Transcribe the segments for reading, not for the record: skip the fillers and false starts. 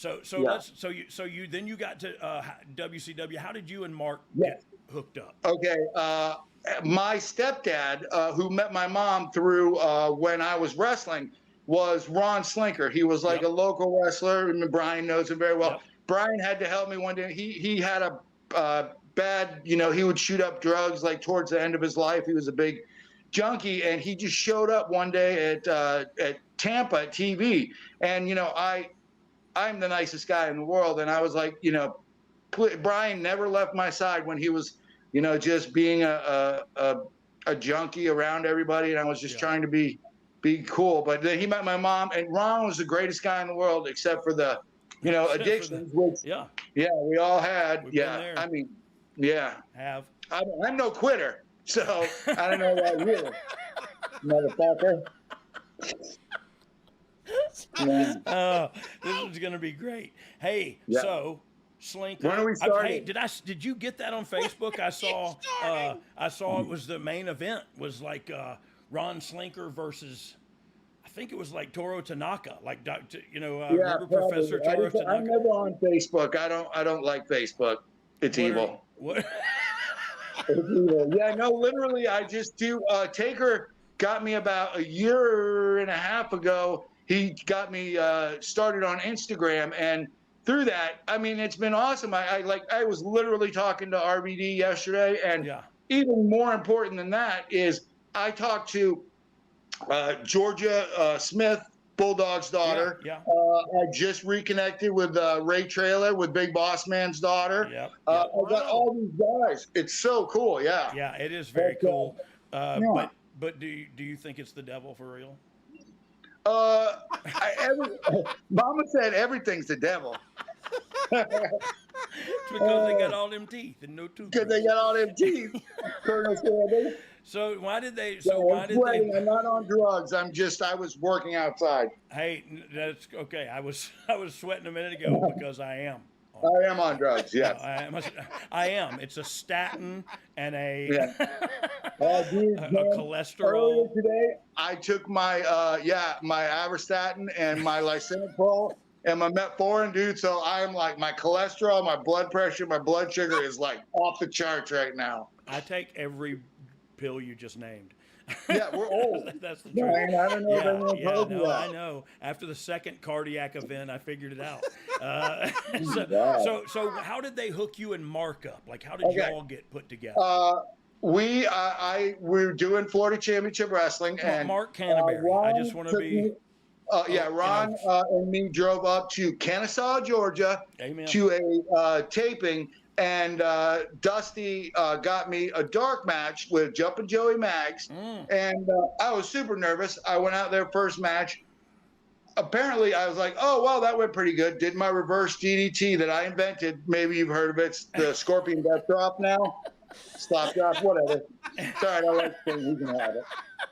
Yeah. Then you got to WCW. How did you and Mark Yes. get hooked up? Okay. My stepdad, who met my mom through when I was wrestling, was Ron Slinker. He was like Yep. a local wrestler, and Brian knows him very well. Yep. Brian had to help me one day. He had a bad, he would shoot up drugs like towards the end of his life. He was a big junkie, and he just showed up one day at Tampa at TV, and I'm the nicest guy in the world, and I was like, Brian never left my side when he was, just being a junkie around everybody, and I was just trying to be cool. But then he met my mom, and Ron was the greatest guy in the world, except for the, addictions, which we all had. We've been there. I mean, Have. I'm no quitter, so I don't know about you, motherfucker. Oh, this is gonna be great. Hey, so Slinker. When are we starting? Did you get that on Facebook? I saw. I saw it was the main event was like Ron Slinker versus. I think it was like Toro Tanaka, like remember probably. Professor Toro Tanaka? I'm never on Facebook. I don't like Facebook. It's evil. What? It's evil. Yeah, no, literally, I just do. Taker got me about a year and a half ago. He got me started on Instagram, and through that, I mean, it's been awesome. I was literally talking to RVD yesterday, and even more important than that is I talked to Georgia Smith, Bulldog's daughter. I just reconnected with Ray Trailer, with Big Boss Man's daughter. I got all these guys. It's so cool. Yeah, it is very cool. But do you think it's the devil for real? Mama said everything's the devil. Because they got all them teeth and no tooth. Because they got all them teeth. So why did they? I'm not on drugs. I was working outside. Hey, that's okay. I was sweating a minute ago because I am. I am on drugs. Yes, I am. It's a statin and a dude, a cholesterol. Earlier today, I took my my Avorstatin and my Lisinoprol and my Metformin, dude. So I'm like, my cholesterol, my blood pressure, my blood sugar is like off the charts right now. I take every pill you just named. Yeah, we're old. That's the truth. Man, I don't know if anyone told you that. I know. After the second cardiac event, I figured it out. So how did they hook you and Mark up? Like, how did you all get put together? We're doing Florida Championship Wrestling, and Mark Canterbury. I just want to be. Ron and me drove up to Kennesaw, Georgia, to a taping. And Dusty got me a dark match with Jumpin' Joey Maggs, and I was super nervous. I went out there first match. Apparently, I was like, "Oh, well, that went pretty good." Did my reverse DDT that I invented. Maybe you've heard of it. It's the Scorpion Death Drop now. Stop drop, whatever. Sorry, I like saying you can have it.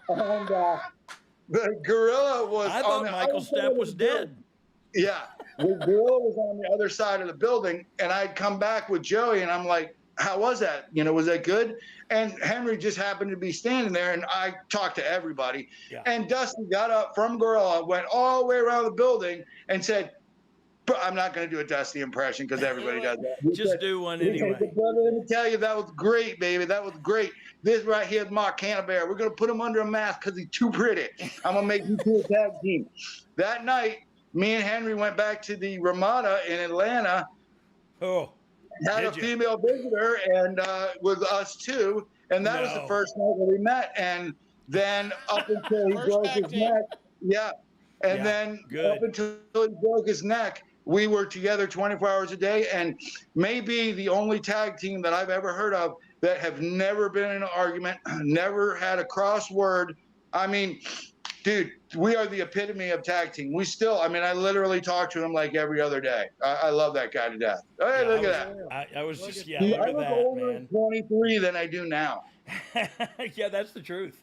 And the gorilla was. I thought Michael Stepp was dead. Yeah. The gorilla was on the other side of the building, and I'd come back with Joey, and I'm like, how was that? Was that good? And Henry just happened to be standing there, and I talked to everybody. And Dusty got up from gorilla, went all the way around the building, and said, I'm not going to do a Dusty impression because everybody does that. Just do one anyway. Brother, let me tell you, that was great, baby. That was great. This right here is Mark Canterbury. We're going to put him under a mask because he's too pretty. I'm going to make you two a tag team. That night, me and Henry went back to the Ramada in Atlanta. Had a female visitor and with us too, and that was the first night that we met. And then up until he broke his neck, then up until he broke his neck, we were together 24 hours a day, and maybe the only tag team that I've ever heard of that have never been in an argument, never had a crossword. I mean, dude, we are the epitome of tag team. We still, I literally talk to him like every other day. I love that guy to death. Hey, look at that. I was just, I look older at 23 than I do now. Yeah, that's the truth.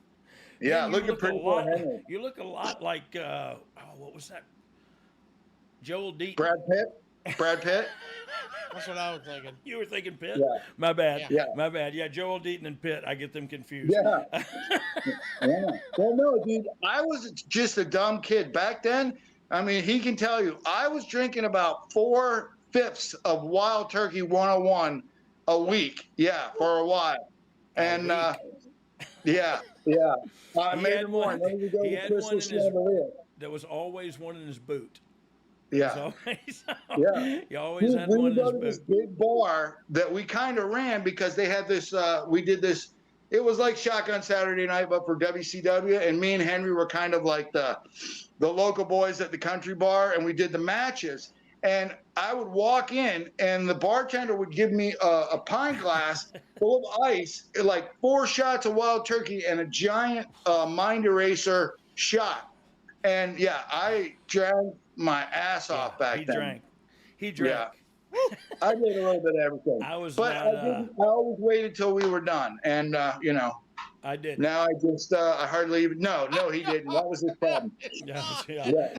Yeah, looking pretty good. You look a lot like, what was that? Joel Deaton. Brad Pitt? That's what I was thinking. You were thinking Pitt? Yeah. My bad. Yeah. My bad. Yeah, Joel Deaton and Pitt. I get them confused. Yeah. Well, no, dude, I was just a dumb kid. Back then, I mean, he can tell you. I was drinking about 4/5 of Wild Turkey 101 a week. Yeah, for a while. And yeah. I He made had it more. one- And then we go he to had one Crystal in his- Chandelier. There was always one in his boot. Yeah. Always, Yeah. He always had we one would in go his to this boot. big bar that we kind of ran because they had this. We did this. It was like Shotgun Saturday Night, but for WCW. And me and Henry were kind of like the local boys at the country bar, and we did the matches. And I would walk in, and the bartender would give me a pint glass full of ice, like 4 shots of Wild Turkey, and a giant Mind Eraser shot. And yeah, I drank my ass off back then. He drank. Yeah. I did a little bit of everything. I was but not, I didn't. I always waited till we were done, and you know. I did. Now I just I hardly even. No, he didn't. That was his problem. Yeah. Yeah.